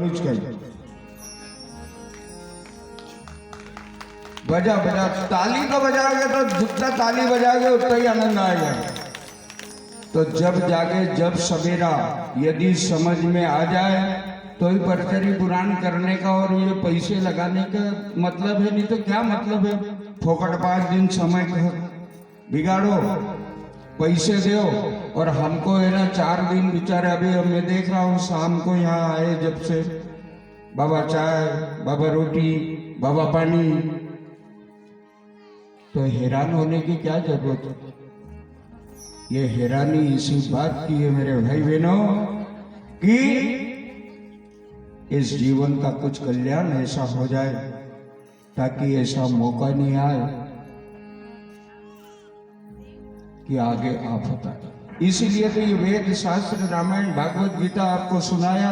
એટલું જ કહી बजा बजा ताली तो बजाओगे तो जितना ताली बजाओगे उतना ही आनंद आएगा। तो जब जागे जब सवेरा यदि समझ में आ जाए तो ही परचरी पुराण करने का और ये पैसे लगाने का मतलब है, नहीं तो क्या मतलब है। फोकट 5 दिन समय बिगाड़ो, पैसे दो और हमको है ना 4 दिन बेचारे। अभी मैं देख रहा हूँ शाम को यहाँ आए जब से, बाबा चाय, बाबा रोटी, बाबा पानी, तो हैरान होने की क्या जरूरत है। ये हैरानी इसी बात की है मेरे भाई बहनों कि इस जीवन का कुछ कल्याण ऐसा हो जाए ताकि ऐसा मौका नहीं आए कि आगे आफत आए। इसीलिए तो ये वेद शास्त्र रामायण भागवत गीता आपको सुनाया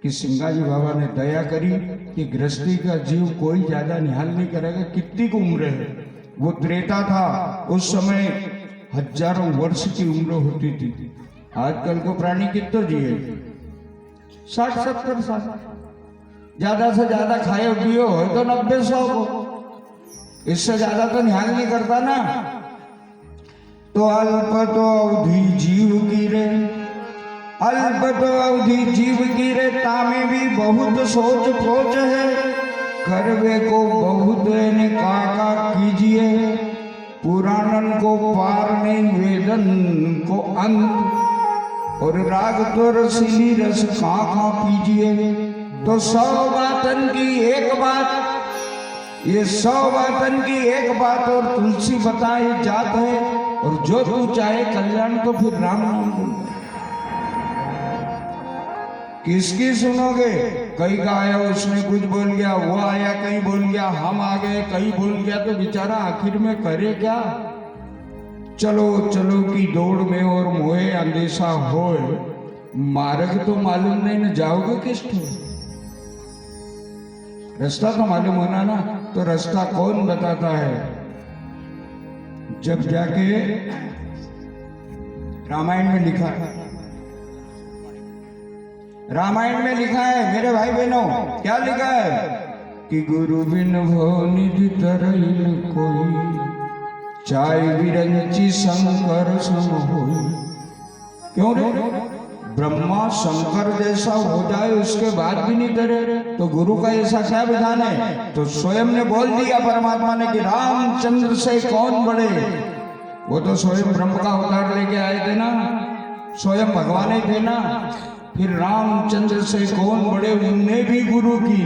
कि सिंगाजी बाबा ने दया करी कि गृहस्थी का जीव कोई ज्यादा निहाल नहीं करेगा। कितनी की उम्र है, वो त्रेता था, उस समय हजारों वर्ष की उम्र होती थी। आजकल को प्राणी कितना जिए 60-70 साल, ज्यादा से ज्यादा खाए पियो हो तो 90-100 को, इससे ज्यादा तो निहाल नहीं करता ना। तो अल्प तो अवधि जीव की रे, अल्प तो अवधि जीव की रे, तामे भी बहुत सोच पोच है, करवे को बहुत ने काका कीजिए, पुराणन को पार नहीं वेदन को अंत, और राग तो रसीली रस काका पीजिए। तो 100 बातन की एक बात, ये 100 बातन की एक बात और तुलसी बताए जात है, और जो तू चाहे कल्याण तो फिर राम नाम बोल। किसकी सुनोगे? कहीं का आया उसने कुछ बोल गया, वो आया कहीं बोल गया, हम आ गए कहीं बोल गया, तो बेचारा आखिर में करे क्या। चलो चलो की दौड़ में और मोहे अंदेशा होए, मार्ग तो मालूम नहीं न जाओगे किस ठोर। रास्ता तो मालूम होना ना, तो रास्ता कौन बताता है? जब जाके रामायण में लिखा है, रामायण में लिखा है मेरे भाई बहनों, क्या लिखा है कि गुरु बिन भो निधि तरैन कोई, चाय विरंची शंकर सम होई। क्यों रे? ब्रह्मा शंकर जैसा हो जाए उसके बाद भी नहीं तरे, तो गुरु का ऐसा क्या विधान है? तो स्वयं ने बोल दिया परमात्मा ने कि रामचंद्र से कौन बड़े। वो तो स्वयं ब्रह्म का अवतार लेके आए थे ना, स्वयं भगवान ही थे ना। फिर रामचंद्र से कौन बड़े, उनने भी गुरु की,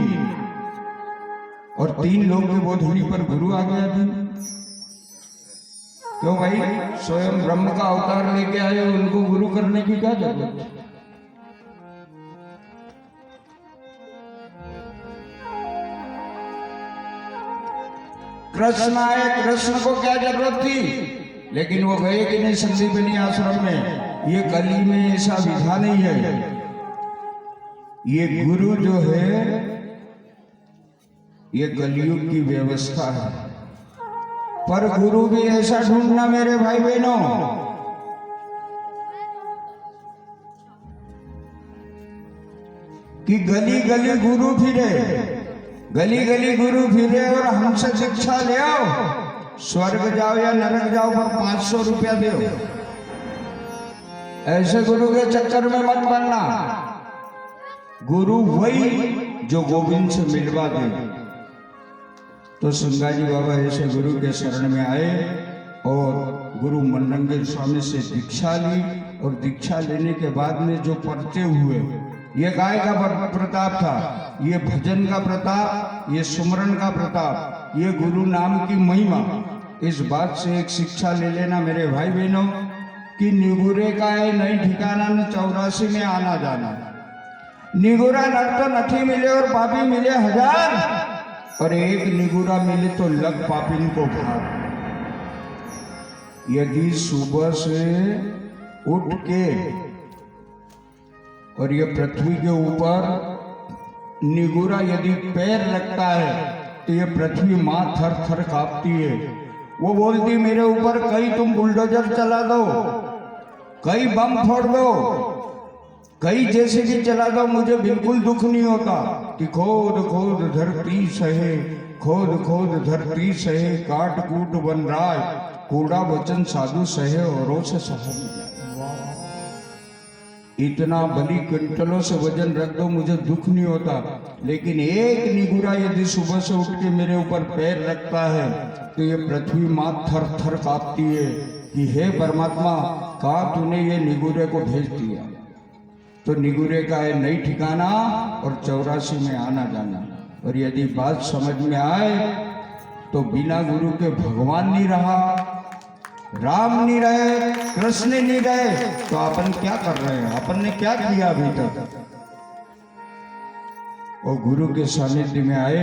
और 3 लोग के बोधनी पर गुरु आ गया था। क्यों भाई? स्वयं ब्रह्म का अवतार लेके आए, उनको गुरु करने की क्या जरूरत? कृष्ण आए, कृष्ण को क्या जरूरत थी? लेकिन वो गए कि नहीं संदीपनी आश्रम में। ये कली में ऐसा विधान नहीं है। ये गुरु जो है ये कलयुग की व्यवस्था है, पर गुरु भी ऐसा ढूंढना मेरे भाई बहनों कि गली गली गुरु फिरे, गली गली गुरु फिरे और हमसे शिक्षा ले आओ, स्वर्ग जाओ या नरक जाओ पर 500 रुपया दो। ऐसे गुरु के चक्कर में मत पड़ना। गुरु वही जो गोविंद से मिलवा दे। तो सिंगाजी बाबा ऐसे गुरु के शरण में आए और गुरु मनरंगे स्वामी से दीक्षा ली, और दीक्षा लेने के बाद में जो परचे हुए, ये गाय का प्रताप था, ये भजन का प्रताप, ये सुमरन का प्रताप, ये गुरु नाम की महिमा। इस बात से एक शिक्षा ले लेना मेरे भाई बहनों कि निगुरे का है नहीं ठिकाना, न 84 में आना जाना। निगुरा नर तो नठी मिले और पापी मिले 1000, और एक निगुरा मिले तो लग पापिन को भार। यदि सुबह से उठ के और ये पृथ्वी के ऊपर निगुरा यदि पैर रखता है तो ये पृथ्वी मां थर थर कांपती है। वो बोलती मेरे ऊपर कहीं तुम बुलडोजर चला दो, कहीं बम फोड़ दो, कई जैसे कि चला दो मुझे बिल्कुल दुख नहीं होता कि खोद खोद धरती सहे, खोद खोद धरती सहे, काट कूट बन राय, कूड़ा वचन साधु सहे औरों से सहा नहीं जाए। इतना बड़ी क्विंटलों से वजन रख दो मुझे दुख नहीं होता, लेकिन एक निगुरा यदि सुबह से उठ के मेरे ऊपर पैर रखता है तो ये पृथ्वी माँ थर थर कांपती है कि हे परमात्मा, कहा तूने ये निगुरे को भेज दिया। तो निगुरे का है नई ठिकाना और 84 में आना जाना। और यदि बात समझ में आए तो बिना गुरु के भगवान नहीं रहा, राम नहीं रहे, कृष्ण नहीं रहे, तो अपन क्या कर रहे हैं, अपन ने क्या किया अभी तक। और गुरु के सानिध्य में आए,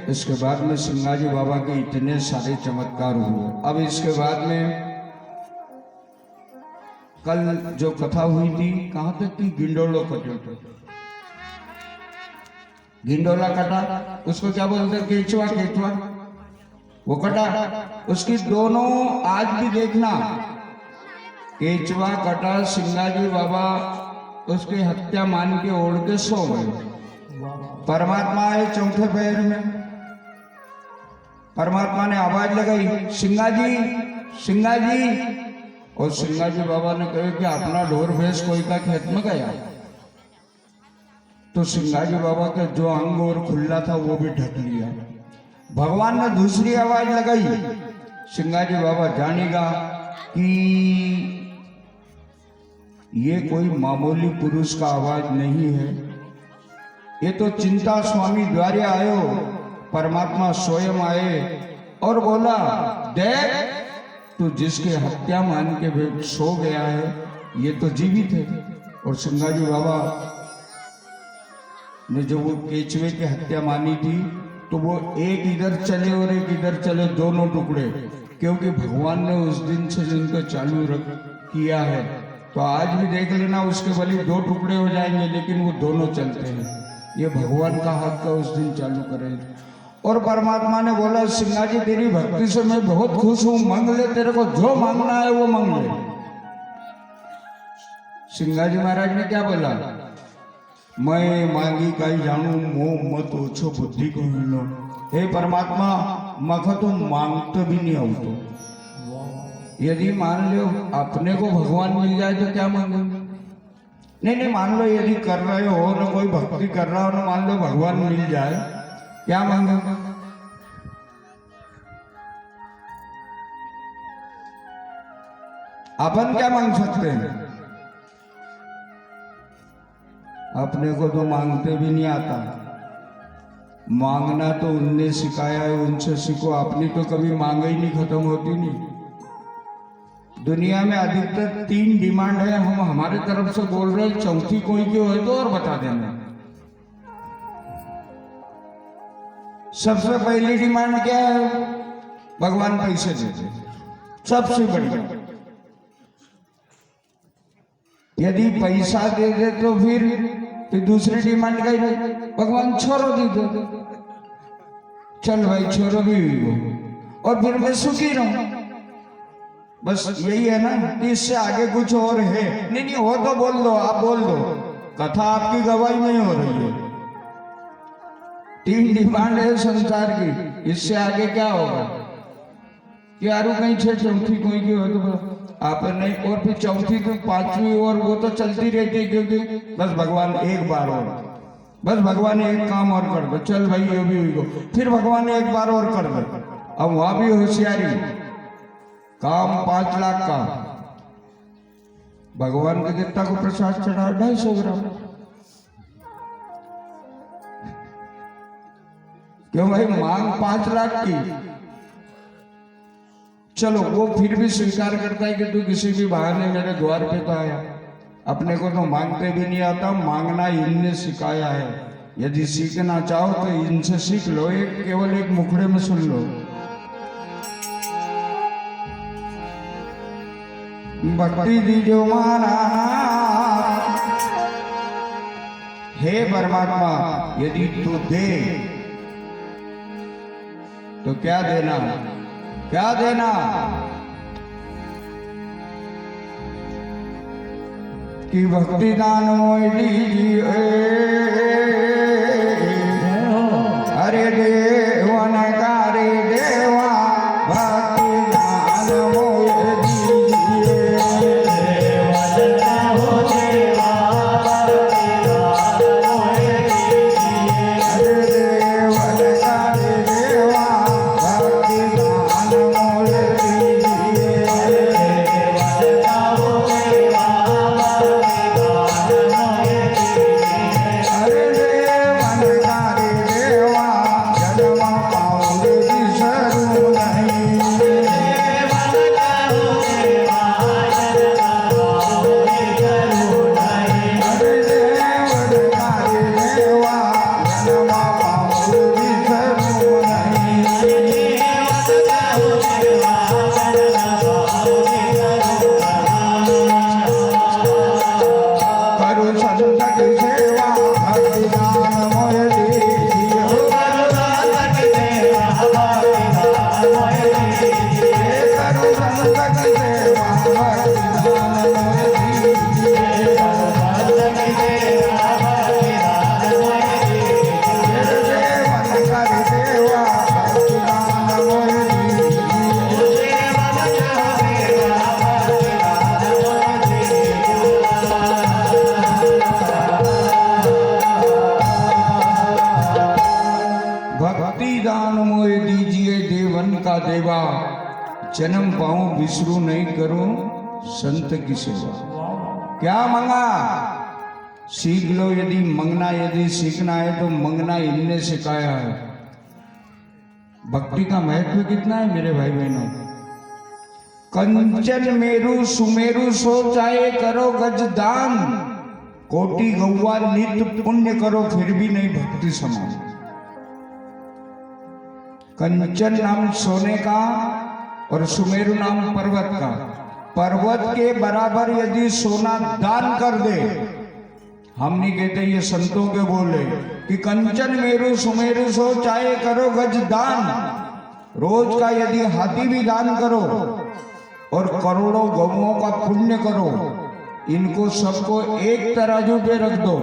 इसके बाद में सिंगाजी बाबा के इतने सारे चमत्कार हुए। अब इसके बाद में कल जो कथा हुई थी, कहां तक की, गिंडोलो कटे, गिंडोला कटा, उसको क्या बोलते, केचुआ, केचुआ वो कटा। उसकी दोनों आज भी देखना, केचुआ कटा, सिंगाजी बाबा उसकी हत्या मान के ओढ़ के सो गए। परमात्मा आए चौथे पैर में, परमात्मा ने आवाज लगाई, सिंगाजी सिंगाजी। और सिंगाजी बाबा ने कहा कि अपना ढोर भैंस कोई का खेत में गया। तो सिंगाजी बाबा का जो अंग और खुला था वो भी ढक लिया। भगवान ने दूसरी आवाज लगाई, सिंगाजी बाबा जानेगा कि ये कोई मामूली पुरुष का आवाज नहीं है, ये तो चिंता स्वामी द्वारे आयो। परमात्मा स्वयं आए और बोला, देख तू जिसके हत्या मान के सो गया है ये तो जीवित है। और सिंगाजी बाबा ने जो वो केचुए की हत्या मानी थी तो वो एक इधर चले और एक इधर चले, दोनों टुकड़े, क्योंकि भगवान ने उस दिन से जिनको चालू किया है। तो आज भी देख लेना, उसके भले 2 टुकड़े हो जाएंगे लेकिन वो दोनों चलते हैं। ये भगवान का हाथ का उस दिन चालू करेंगे। और परमात्मा ने बोला, सिंगाजी तेरी भक्ति से मैं बहुत खुश हूं, मांग ले, तेरे को जो मांगना है वो मांग ले। सिंगाजी महाराज ने क्या बोला, मैं मांगी काई जानू, मोह मत ओछो बुद्धि को हिलो। हे परमात्मा, मख तो मांगते भी नहीं हो। तो यदि मान लो अपने को भगवान मिल जाए तो क्या मांगो, नहीं मान लो यदि कर रहे हो ना, कोई भक्ति कर रहा हो ना, मान लो भगवान मिल जाए, क्या मांगो। अपन क्या मांग सकते हैं, अपने को तो मांगते भी नहीं आता। मांगना तो उनने सिखाया है, उनसे सीखो, अपनी तो कभी मांग ही नहीं खत्म होती। नहीं, दुनिया में अधिकतर 3 डिमांड है, हम हमारे तरफ से बोल रहे हैं, चौथी कोई की हो तो और बता देना। सबसे पहली डिमांड क्या है, भगवान पैसे देते, सबसे बढ़िया। यदि पैसा दे दे तो फिर दूसरी डिमांड कही रही, भगवान छोरो दे दो, चल भाई छोरो भी हो, और फिर मैं सुखी रहूं। बस यही है ना, कि इससे आगे कुछ और है नहीं हो तो बोल दो, आप बोल दो, कथा आपकी गवाही नहीं हो रही है। 3 डिमांड है संसार की, इससे आगे क्या होगा कि यारू कहीं चौथी कोई की हो तो आपने, और फिर चौथी तो 5वीं और वो तो चलती रहती है, क्योंकि बस भगवान एक बार और, बस भगवान एक काम और कर दो, चल भाई ये भी हो, फिर भगवान एक बार और कर दो। अब वहां भी होशियारी, काम 5 लाख का, भगवान के देवता को प्रसाद चढ़ा 250 ग्राम। क्यों भाई, मांग 5 लाख की, चलो वो फिर भी स्वीकार करता है कि तू किसी भी बहाने मेरे द्वार पे तो आया। अपने को तो मांगते भी नहीं आता, मांगना इनने सिखाया है। यदि सीखना चाहो तो इनसे सीख लो, एक केवल एक मुखड़े में सुन लो, भक्ति दीजो माना। हे परमात्मा, यदि तू दे तो क्या देना, क्या देना। कि भक्ति दान मोय दीजिए अरे देवन का रे देवा भक्ति दान मोय दीजिए देवन का हो देवा भक्ति दान मोय दीजिए अरे देवन का रे देवा भक्ति दान मोय दीजिए देवन का हो देवा देवा जन्म पाऊं विसरू नहीं करूं संत की सेवा। क्या मांगा सीख लो, यदि मंगना यदि सीखना है तो मंगना इनने सिखाया है। भक्ति का महत्व कितना है मेरे भाई बहनों। कंचन मेरु सुमेरु सो चाहे करो गज दान, कोटि गौवा नित्य पुण्य करो फिर भी नहीं भक्ति समान। कंचन नाम सोने का और सुमेरु नाम पर्वत का। पर्वत के बराबर यदि सोना दान कर दे, हम नहीं कहते, ये संतों के बोले कि कंचन मेरु सुमेरु सो चाहे करो गज दान। रोज का यदि हाथी भी दान करो और करोड़ों गौओं का पुण्य करो, इनको सबको एक तराजू पे रख दो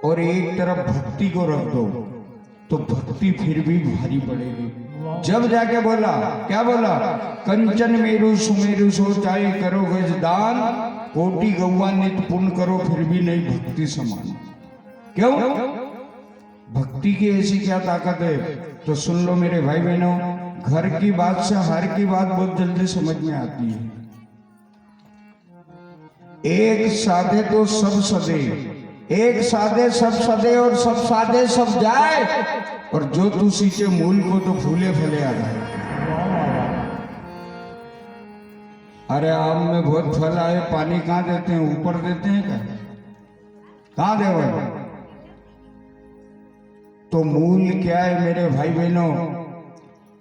और एक तरफ भक्ति को रख दो, तो भक्ति फिर भी भारी पड़ेगी। जब जाके बोला, क्या बोला, कंचन मेरु सुमेरु सो चाहे करो गज दान, कोटि गौवा नित्य पुण्य करो फिर भी नहीं भक्ति समान। क्यों? भक्ति की ऐसी क्या ताकत है? तो सुन लो मेरे भाई बहनों, घर की बात से हर की बात बहुत जल्दी समझ में आती है। एक साधे तो सब सदे, एक साधे सब सदे और सब साधे सब जाए, और जो तू सींचे मूल को तो फूले फले आ जाए। अरे आम में बहुत फल आए, पानी कहाँ देते हैं? ऊपर देते हैं क्या? कहाँ दे? तो मूल क्या है मेरे भाई बहनों?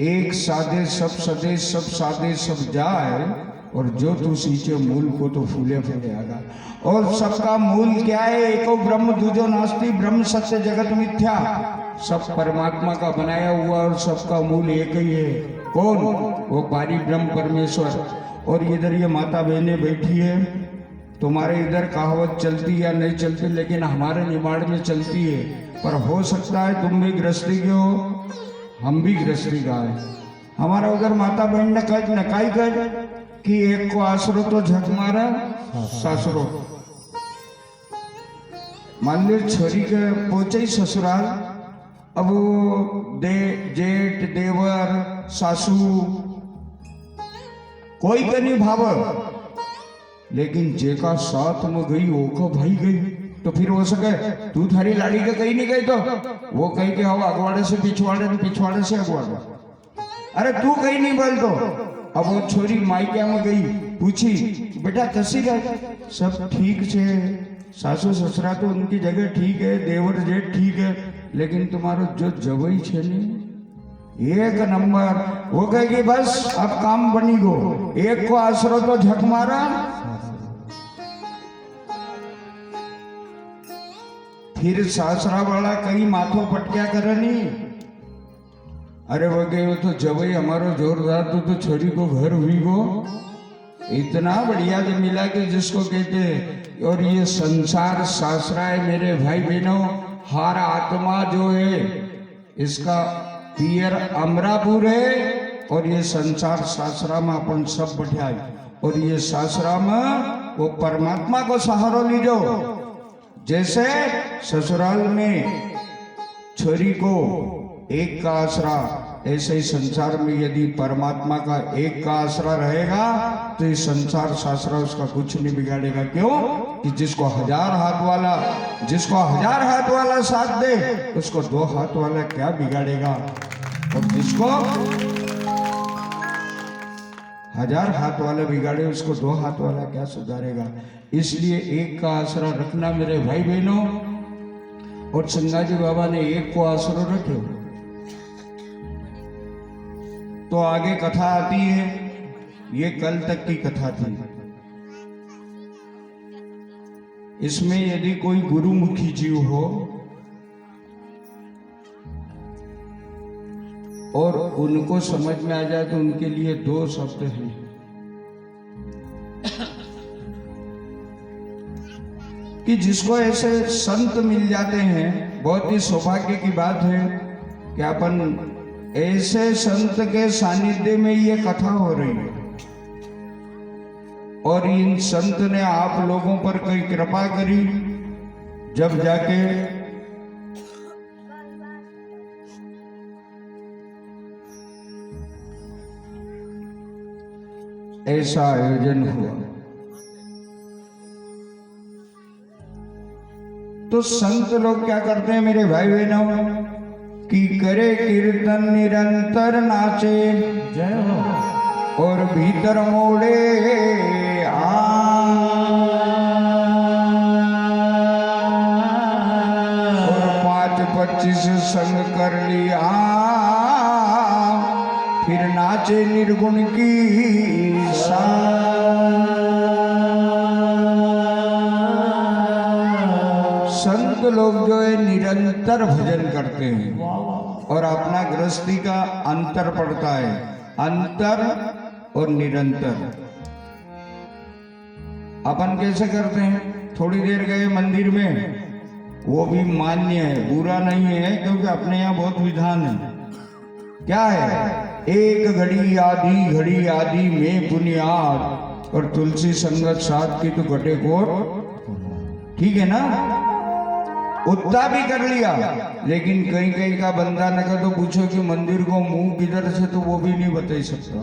एक साधे सब सदे सब साधे सब जाए, और जो तू सींचे मूल को तो फूले फले आगा। और सबका मूल क्या है? एको ब्रह्म दूजो नास्ति, ब्रह्म सत्य जगत मिथ्या। सब परमात्मा का बनाया हुआ और सबका मूल एक ही है। कौन? वो पारी ब्रह्म परमेश्वर। और इधर ये माता बहनें बैठी है, तुम्हारे इधर कहावत चलती या नहीं चलती, लेकिन हमारे निमाड़ में चलती है। पर हो सकता है तुम भी गृहस्थी के हो, हम भी गृहस्थी का है। हमारा उधर माता बहन ने नकाई कर कि एक को आसरो तो झक मारा सासुरो। मान लो छोरी के पहुंचे ही ससुराल, अब वो जेठ देवर सासू कोई के नहीं भाव, लेकिन जेका साथ में गई वो को भाई गई, तो फिर हो सके तू थारी लाड़ी के कहीं नहीं गई, तो वो कहीं के हो अगवाड़े से पिछवाड़े, पिछवाड़े से अगवाड़े। अरे तू कहीं नहीं बोल, तो अब वो छोरी मायके में गई, पूछी बेटा कैसी रहे? सब ठीक छे, सासू ससुरा तो उनकी जगह ठीक है, देवर जेठ ठीक है, लेकिन तुम्हारो जो जवई छे नहीं एक नंबर। वो कहेगी बस अब काम बनी गो, एक को आसरो तो झक मारा। फिर सासरा वाला कहीं माथो पटक्या करे नहीं। अरे वो गए तो जवई हमारो जोरदार तो छोरी को घर हुई गो, इतना बढ़िया जो मिला कि जिसको कहते हैं। और ये संसार शास्त्र है मेरे भाई बहनों, हर आत्मा जो है इसका पियर अमरापुर है। और ये संसार शास्त्र में अपन सब बैठा है। और ये शास्त्र में वो परमात्मा को सहारो लीजो। जैसे ससुराल में छोरी को एक का आसरा, ऐसे ही संसार में यदि परमात्मा का एक का आसरा रहेगा तो ये संसार शास्त्र उसका कुछ नहीं बिगाड़ेगा। क्यों कि जिसको 1000 हाथ वाला साथ दे उसको 2 हाथ वाला क्या बिगाड़ेगा। और जिसको 1000 हाथ वाला बिगाड़े उसको 2 हाथ वाला क्या सुधारेगा। इसलिए एक का आसरा रखना मेरे भाई बहनों। और संगाजी बाबा ने एक को आसरा रखे तो आगे कथा आती है। ये कल तक की कथा थी। इसमें यदि कोई गुरुमुखी जीव हो और उनको समझ में आ जाए तो उनके लिए 2 शब्द हैं। कि जिसको ऐसे संत मिल जाते हैं, बहुत ही सौभाग्य की बात है कि अपन ऐसे संत के सानिध्य में ये कथा हो रही है। और इन संत ने आप लोगों पर कोई कृपा करी, जब जाके ऐसा आयोजन हुआ। तो संत लोग क्या करते हैं मेरे भाई बहनों कि करे कीर्तन निरंतर नाचे जय हो और भीतर मोड़े और 5-25 संग कर लिया फिर नाचे निर्गुण की संत लोग जो है निरंतर भजन करते हैं और अपना गृहस्थी का अंतर पड़ता है, अंतर और निरंतर। अपन कैसे करते हैं, थोड़ी देर गए मंदिर में, वो भी मान्य है, बुरा नहीं है, क्योंकि अपने यहाँ बहुत विधान है। क्या है, एक घड़ी आदि में बुनियाद और तुलसी संगत साथ की तो घटे को, ठीक है ना, उतना भी कर लिया। लेकिन कहीं कहीं का बंदा न कर तो पूछो कि मंदिर को मुंह किधर से, तो वो भी नहीं बता सकता,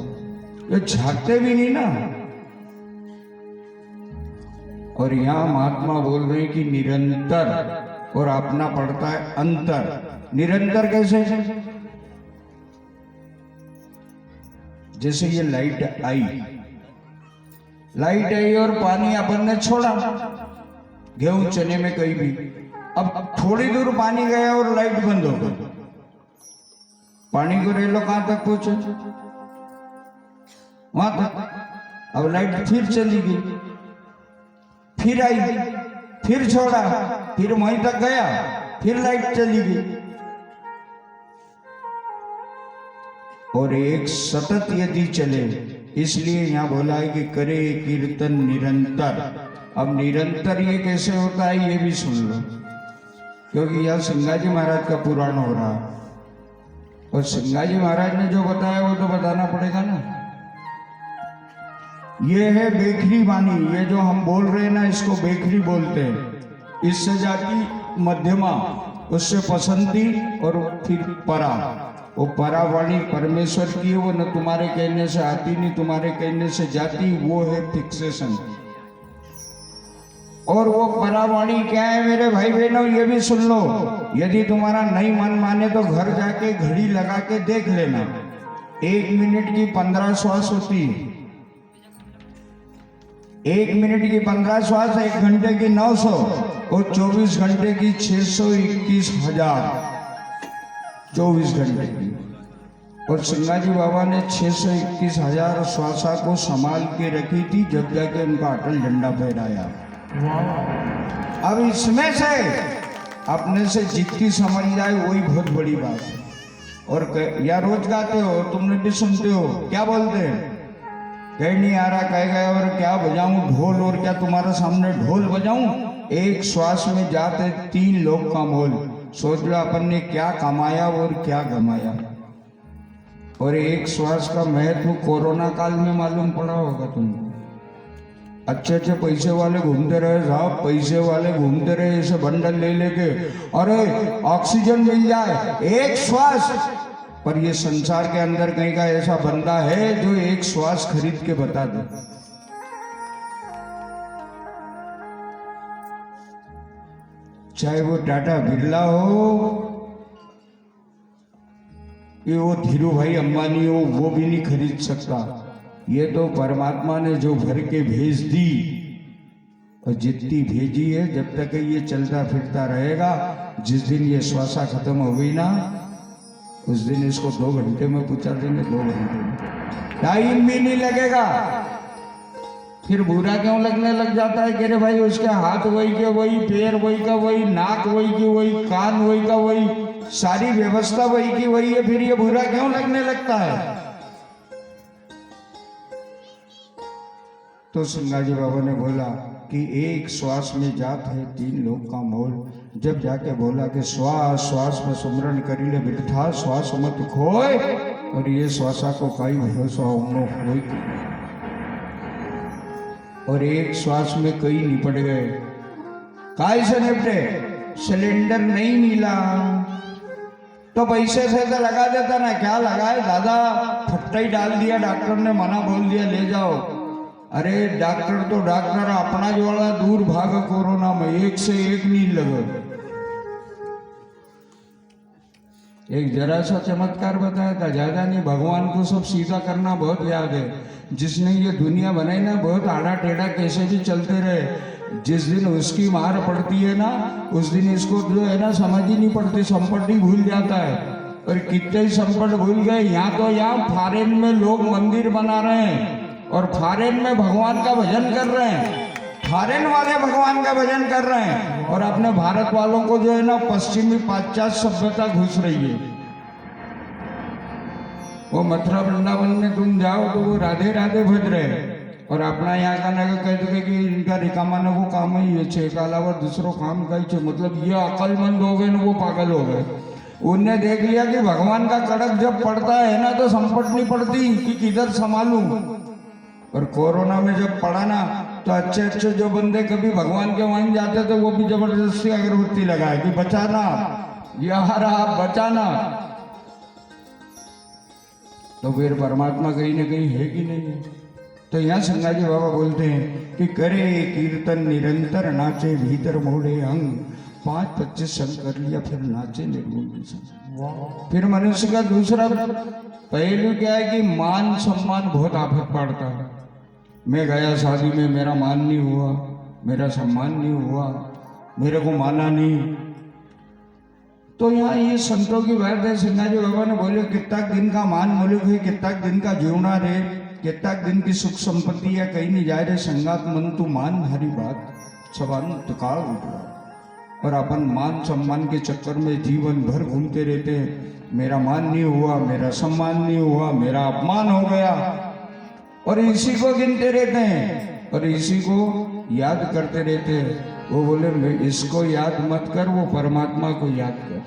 ये झांकते भी नहीं ना। और यहाँ महात्मा बोल रहे हैं कि निरंतर और अपना पड़ता है अंतर। निरंतर कैसे, जैसे ये लाइट आई और पानी अपन ने छोड़ा गेहूं चने में कहीं भी, अब थोड़ी दूर पानी गया और लाइट बंद हो गई। पानी को रेलो कहां तक पहुंचे, वहां तक। अब लाइट फिर चली गई, फिर आई, फिर छोड़ा, फिर वहीं तक गया, फिर लाइट चली गई। और एक सतत यदि चले, इसलिए यहां बोला है कि करे कीर्तन निरंतर। अब निरंतर ये कैसे होता है ये भी सुन लो, क्योंकि यह सिंगाजी महाराज का पुराण हो रहा है और सिंगाजी महाराज ने जो बताया वो तो बताना पड़ेगा ना। ये है बेखरी वाणी, ये जो हम बोल रहे हैं ना इसको बेखरी बोलते हैं। इससे जाती मध्यमा, उससे पसंदी और फिर परा। वो परावाणी परमेश्वर की है, वो न तुम्हारे कहने से आती नहीं तुम्हारे कहने से जाती, वो है फिक्सेशन। और वो परावाणी क्या है मेरे भाई बहनों, ये भी सुन लो। यदि तुम्हारा नहीं मन माने तो घर जाके घड़ी लगा के देख लेना। 1 मिनट की 15 श्वास होती है, 1 मिनट की 15 श्वास, 1 घंटे की 900 और 24 घंटे की 621,000, 24 घंटे की। और सिंगाजी बाबा ने 621,000 श्वासा को संभाल के रखी थी, जब जाके उनका अटल झंडा फहराया। अब इसमें से अपने से जितनी समझ जाए वही बहुत बड़ी बात है। और या रोज गाते हो, तुमने भी सुनते हो, क्या बोलते हैं, कहीं नहीं आ रहा, कह गया और क्या बजाऊं ढोल, और क्या तुम्हारे सामने ढोल बजाऊं। एक श्वास में जाते 3 लोग का मोल। सोच लो अपन ने क्या कमाया और क्या गमाया। और एक श्वास का महत्व कोरोना काल में मालूम पड़ा होगा तुमको। अच्छे अच्छे पैसे वाले घूमते रहे साहब, पैसे वाले घूमते रहे ऐसे बंडल ले लेके, अरे ऑक्सीजन मिल जाए एक श्वास। पर ये संसार के अंदर कहीं का ऐसा बंदा है जो एक श्वास खरीद के बता दे। चाहे वो टाटा बिरला हो, ये वो धीरू भाई अंबानी हो, वो भी नहीं खरीद सकता। ये तो परमात्मा ने जो भर के भेज दी, और जितनी भेजी है जब तक ये चलता फिरता रहेगा, जिस दिन ये श्वासा खत्म हो गई ना, उस दिन इसको 2 घंटे में पहुंचा देंगे, 2 घंटे में, टाइम भी नहीं लगेगा। फिर बुरा क्यों लगने लग जाता है कि अरे भाई उसके हाथ वही के वही, पैर वही का वही, नाक वही की वही, कान वही का वही, सारी व्यवस्था वही की वही है, फिर ये बुरा क्यों लगने लगता है। तो सिंगाजी बाबा ने बोला कि एक श्वास में जात है 3 लोग का मोल। जब जाके बोला कि श्वास श्वास में सुमरन करी ले बिरथा, श्वास मत खोए, और ये श्वासा को कई भरोसा उमो होई। और एक श्वास में कई निपट गए। काय से निपटे? सिलेंडर नहीं मिला तो पैसे से तो लगा देता ना, क्या लगाए दादा, फट्टा ही डाल दिया, डॉक्टर ने मना बोल दिया ले जाओ। अरे डॉक्टर तो डॉक्टर, अपना जोड़ा दूर भाग कोरोना में, एक से एक नहीं लगा। एक जरा सा चमत्कार बताया था, ज्यादा नहीं। भगवान को सब सीधा करना बहुत याद है। जिसने ये दुनिया बनाई ना, बहुत आड़ा टेढ़ा कैसे भी चलते रहे, जिस दिन उसकी मार पड़ती है ना, उस दिन इसको जो है ना समझ ही नहीं पड़ती, संपत्ति भूल जाता है। और कितने संपत्ति भूल गए। यहाँ तो यहाँ फॉरेन में लोग मंदिर बना रहे हैं और फॉरेन में भगवान का भजन कर रहे हैं, फॉरेन वाले भगवान का भजन कर रहे हैं, और अपने भारत वालों को जो है ना पश्चिमी पाश्चात्य सभ्यता घुस रही है। वो मथुरा वृंदावन में तुम जाओ तो वो राधे राधे भज रहे, और अपना यहाँ का ना कहते कि इनका रिकामा न वो काम ही है, छे का अलावा दूसरों काम का ही। मतलब ये अकलमंद हो गए ना, वो पागल हो गए। उनने देख लिया कि भगवान का कड़क जब पड़ता है ना तो संपट नहीं पड़ती कि किधर संभालूं। और कोरोना में जब पड़ा ना, तो अच्छे अच्छे जो बंदे कभी भगवान के वहीं जाते थे, वो भी जबरदस्ती अगरबत्ती लगाए कि बचाना यार, आप बचाना। तो फिर परमात्मा कहीं ना कहीं है कि नहीं है। तो यहाँ संगाजी बाबा बोलते हैं कि करे कीर्तन निरंतर, नाचे भीतर मोड़े अंग, 5-25 संग कर लिया, फिर नाचे निर्गुण संग। फिर मनुष्य का दूसरा पहलू क्या है कि मान सम्मान बहुत आफत पड़ता है। मैं गया शादी में, मेरा मान नहीं हुआ, मेरा सम्मान नहीं हुआ, मेरे को माना नहीं। तो यहाँ ये संतों की बात है। सिंगाजी बाबा ने बोले कितना दिन का मान मुलुक है, कितना दिन का जीवना रे, कितना दिन की सुख संपत्ति है, कहीं नहीं जाए रे संगात मन तू मान हरी बात, सबान तुकार उठा। और अपन मान सम्मान के चक्कर में जीवन भर घूमते रहते हैं। मेरा मान नहीं हुआ, मेरा सम्मान नहीं हुआ, मेरा अपमान हो गया, और इसी को गिनते रहते हैं और इसी को याद करते रहते हैं। वो बोले इसको याद मत कर, वो परमात्मा को याद कर।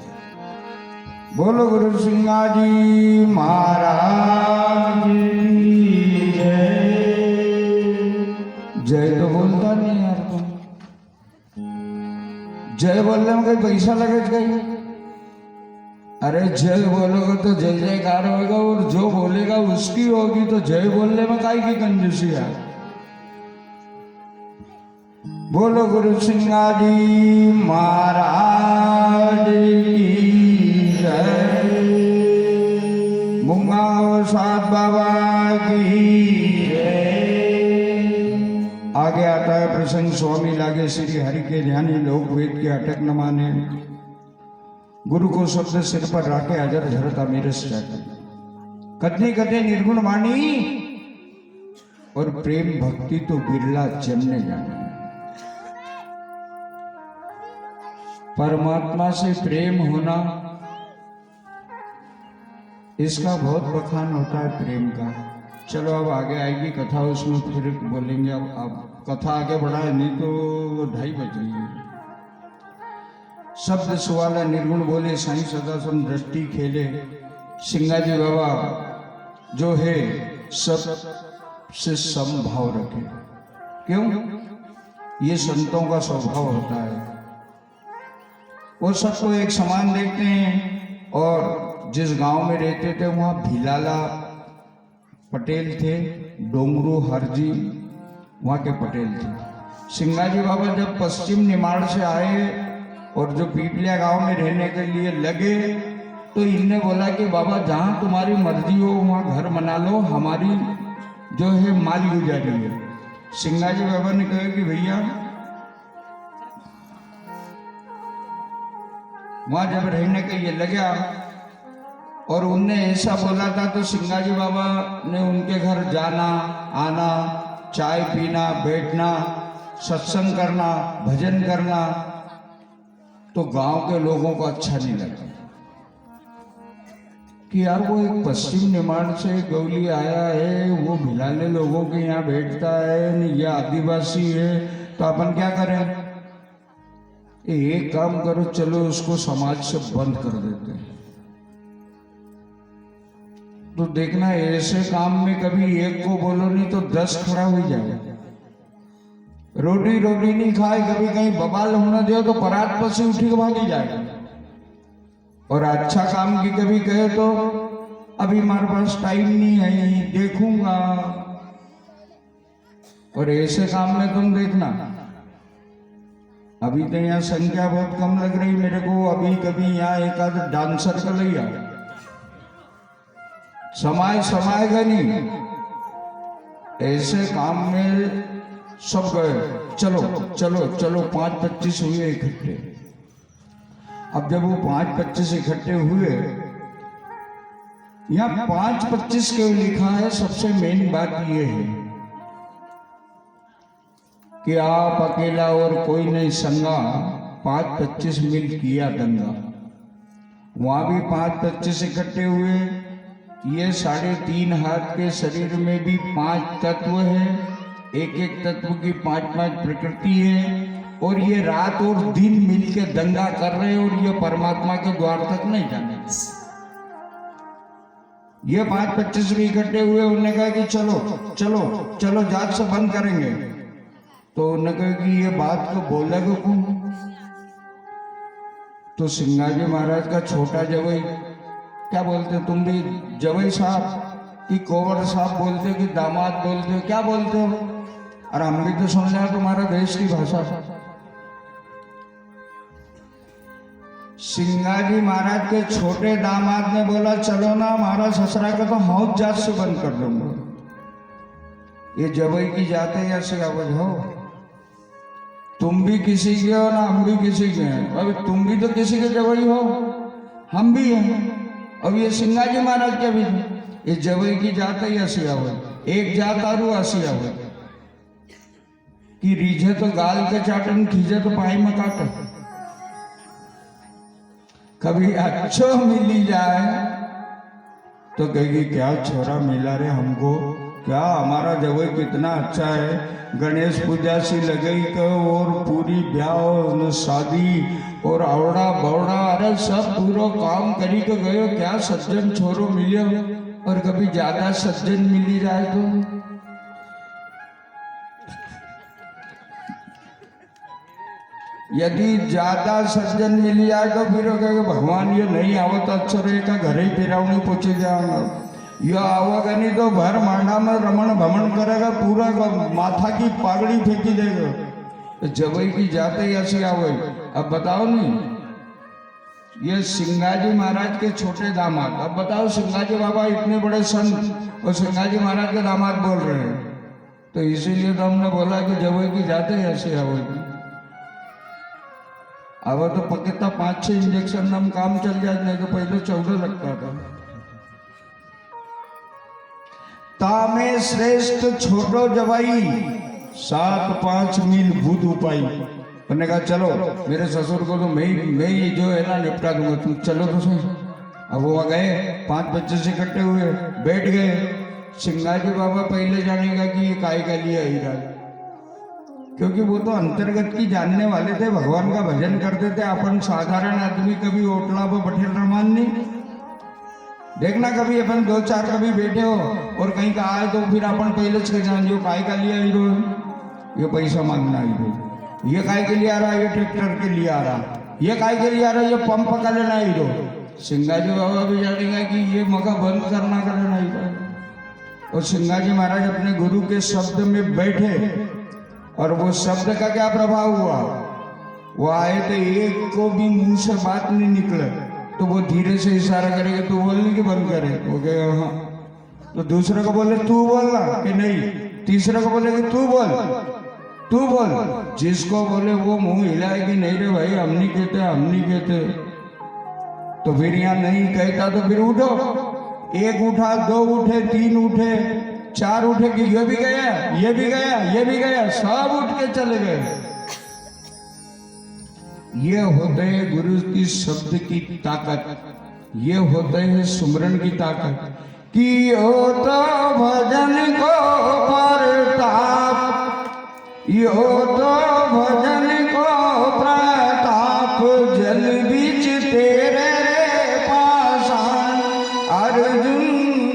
बोलो गुरु सिंगाजी महाराज की जय। जय तो बोलता नहीं यार तुम, जय बोलने में कोई पैसा लगे गई। अरे जय बोलोगे तो जय जयकार होगा, और जो बोलेगा उसकी होगी, तो जय बोलने में काहे की कंजूसी है। बोलो गुरु सिंगाजी महाराज की जय। मूंगा साध बाबा की जय। आगे आता है प्रसंग स्वामी लागे श्री हरि के ध्यानी, लोग वेद के अटक न माने, गुरु को शब्द सिर पर राखे, अजर झरता मेरस जाते। कथनी कथे निर्गुण वाणी और प्रेम भक्ति तो बिरला जमने जाने। परमात्मा से प्रेम होना, इसका बहुत बखान होता है प्रेम का। चलो अब आगे आएगी कथा, उसमें फिर बोलेंगे। अब कथा आगे बढ़ाए, नहीं तो 2:30 बज रही है। शब्द सुवाला निर्गुण बोले, साईं सदा सम दृष्टि खेले। सिंगाजी बाबा जो है सब से समभाव रखे। क्यों? ये संतों का स्वभाव होता है, वो सबको एक समान देखते हैं। और जिस गांव में रहते थे वहां भिलाला पटेल थे, डोंगरू हरजी वहां के पटेल थे। सिंगाजी बाबा जब पश्चिम निमाड़ से आए और जो पीपलिया गांव में रहने के लिए लगे, तो इनने बोला कि बाबा जहां तुम्हारी मर्जी हो वहां घर बना लो, हमारी जो है माल गुजारी है। सिंगाजी बाबा ने कहा कि भैया वहां जब रहने के लिए लगा और उनने ऐसा बोला था, तो सिंगाजी बाबा ने उनके घर जाना आना, चाय पीना, बैठना, सत्संग करना, भजन करना, तो गांव के लोगों को अच्छा नहीं लगा कि यार वो एक पश्चिम निमाड़ से गौली आया है, वो भिलाले लोगों के यहाँ बैठता है, ये आदिवासी है, तो अपन क्या करें? एक काम करो, चलो उसको समाज से बंद कर देते हैं। तो देखना ऐसे काम में कभी एक को बोलो नहीं तो 10 खड़ा हो जाए। रोटी रोटी नहीं खाए, कभी कहीं बवाल होने दो तो परात पर से उठी के भागी जाए। और अच्छा काम की कभी कहे तो अभी हमारे पास टाइम नहीं है, देखूंगा। और ऐसे काम में तुम देखना, अभी तो यहाँ संख्या बहुत कम लग रही मेरे को, अभी कभी यहाँ एक आध डांसर का लिया समाएगा नहीं। ऐसे काम में सब गए, चलो चलो चलो 5-25 हुए इकट्ठे। अब जब वो 5-25 इकट्ठे हुए, यहाँ 5-25 क्यों लिखा है? सबसे मेन बात ये है कि आप अकेला और कोई नहीं संगा, 5-25 मिल किया दंगा। वहां भी 5-25 इकट्ठे हुए। ये 3.5 हाथ के शरीर में भी 5 तत्व है, एक एक तत्व की 5-5 प्रकृति है, और ये रात और दिन मिलके दंगा कर रहे हैं, और ये परमात्मा के द्वार तक नहीं जाने। ये 5-25 भी इकट्ठे हुए। उन्होंने कहा कि चलो चलो चलो जात से बंद करेंगे। तो उन्होंने कहा कि ये बात को बोलेगा कौन? तो सिंगाजी महाराज का छोटा जवई, क्या बोलते तुम भी, जवई साहब कि कोवर साहब बोलते कि दामाद बोलते हो, क्या बोलते हो? और हम भी तो सुन रहे तुम्हारा देश की भाषा। सिंगाजी महाराज के छोटे दामाद ने बोला चलो ना, हमारा ससुरा का तो हौज जात से बंद कर दूंगा। ये जवई की जाते ऐसे आवाज हो, तुम भी किसी के हो ना, हम भी किसी के हैं। अभी तुम भी तो किसी के जवई हो, हम भी हैं। अब ये सिंगाजी महाराज के भी ये जवई की जात ही ऐसी आवाज, एक जात आरू ऐसी आवाज कि रीझे तो गाल के चाटन, खींचे तो पाई में काटे। कभी अच्छो मिली जाए तो कहेगी क्या छोरा मिला रे हमको, क्या हमारा जवई कितना अच्छा है। गणेश पूजा सी लगई तो और पूरी ब्याह और शादी और आवड़ा बवड़ा, अरे सब पूरा काम करी तो गयो, क्या सज्जन छोरो मिलियो। और कभी ज्यादा सज्जन मिली जाए तो यदि ज्यादा सज्जन मिल जाए तो फिर कहेगा भगवान ये नहीं आवत अच्छा रहेगा, घर ही फिरावनी पूछे जाऊंगा। यह आवेगा नहीं तो भर मांडा में रमण भमण करेगा, पूरा माथा की पागड़ी फेंकी देगा। तो जवई की जाते ही ऐसी आवे। अब बताओ नहीं, ये सिंगाजी महाराज के छोटे दामाद। अब बताओ सिंगाजी बाबा इतने बड़े संत और सिंगाजी महाराज के दामाद बोल रहे हैं, तो इसीलिए तो हमने बोला कि जवई की जाते ही ऐसी आवेगी। अब तो पकता 5-6 इंजेक्शन में काम चल जाए, नहीं तो पहले 14 लगता था। तामे श्रेष्ठ छोटो जवाई, 7-5 मील भूत उपाई। उन्होंने कहा चलो मेरे ससुर को तो मैं ही जो है ना निपटा दूंगा, तुम चलो तो सही। अब वो गए, 5 बच्चे से इकट्ठे हुए, बैठ गए। सिंगाजी बाबा पहले जानेगा कि ये काय का लिए हीरा, क्योंकि वो तो अंतर्गत की जानने वाले थे, भगवान का भजन करते थे। अपन साधारण आदमी कभी ओटला पर बैठे रमान नहीं। देखना कभी अपन दो चार कभी बैठे हो और कहीं का आए तो फिर अपन पहले से जान जो काय का लिए हीरो, ये पैसा मांगना हीरो, ये काय के लिए आ रहा है, ये ट्रैक्टर के लिए आ रहा, ये काय के लिए आ रहा है, ये पंप का लेना हीरो। सिंगाजी बाबा भी जानेगा कि ये मगा बंद करना का लेना हीरो। और सिंगाजी महाराज अपने गुरु के शब्द में बैठे और वो शब्द का क्या प्रभाव हुआ, वो आए तो एक को भी मुंह से बात नहीं निकले तो वो धीरे से इशारा करेगा तो बोलने की बंद करे, वो कहेगा हाँ, तो दूसरे को बोले तू बोलना कि नहीं, तीसरे को बोले कि तू बोल, तू बोल। जिसको बोले वो मुंह हिलाए कि नहीं रे भाई हम नहीं कहते, हम नहीं कहते। तो फिर यहाँ नहीं कहता तो फिर उठो, एक उठा, दो उठे, तीन उठे, चार उठे कि ये भी गया, ये भी गया, ये भी गया, सब उठ के चले गए। ये होते है गुरु की शब्द की ताकत, ये होते है सुमरन की ताकत। कि हो तो भजन को प्रताप, यो तो भजन को प्रताप, जल बीच तेरे रे पाषाण, अर्जुन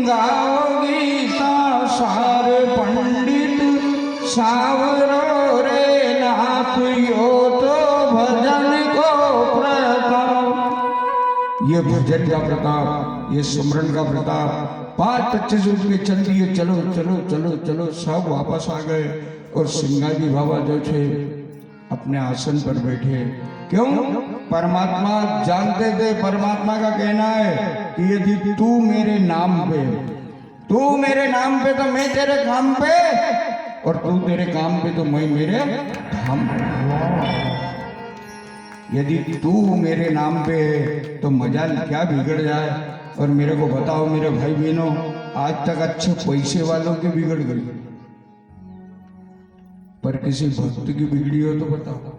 गाओ गीता सार, पंडित सावरो रे नाथ, यो तो भजन को प्रताप। ये भजन का प्रताप, ये सुमरन का प्रताप। 5 बच्चे जो उठ के चल दिए, चलो चलो चलो चलो, सब वापस आ गए। और सिंगाजी बाबा जो थे अपने आसन पर बैठे। क्यों? परमात्मा जानते थे, परमात्मा का कहना है कि यदि तू मेरे नाम पे, तू मेरे नाम पे तो मैं तेरे काम पे, और तू तेरे काम पे तो मैं मेरे धाम पे। यदि तू मेरे नाम पे है तो मजाल क्या बिगड़ जाए। और मेरे को बताओ मेरे भाई बहनों, आज तक अच्छे पैसे वालों के बिगड़ गई, पर किसी भक्त की बिगड़ी हो तो बताओ।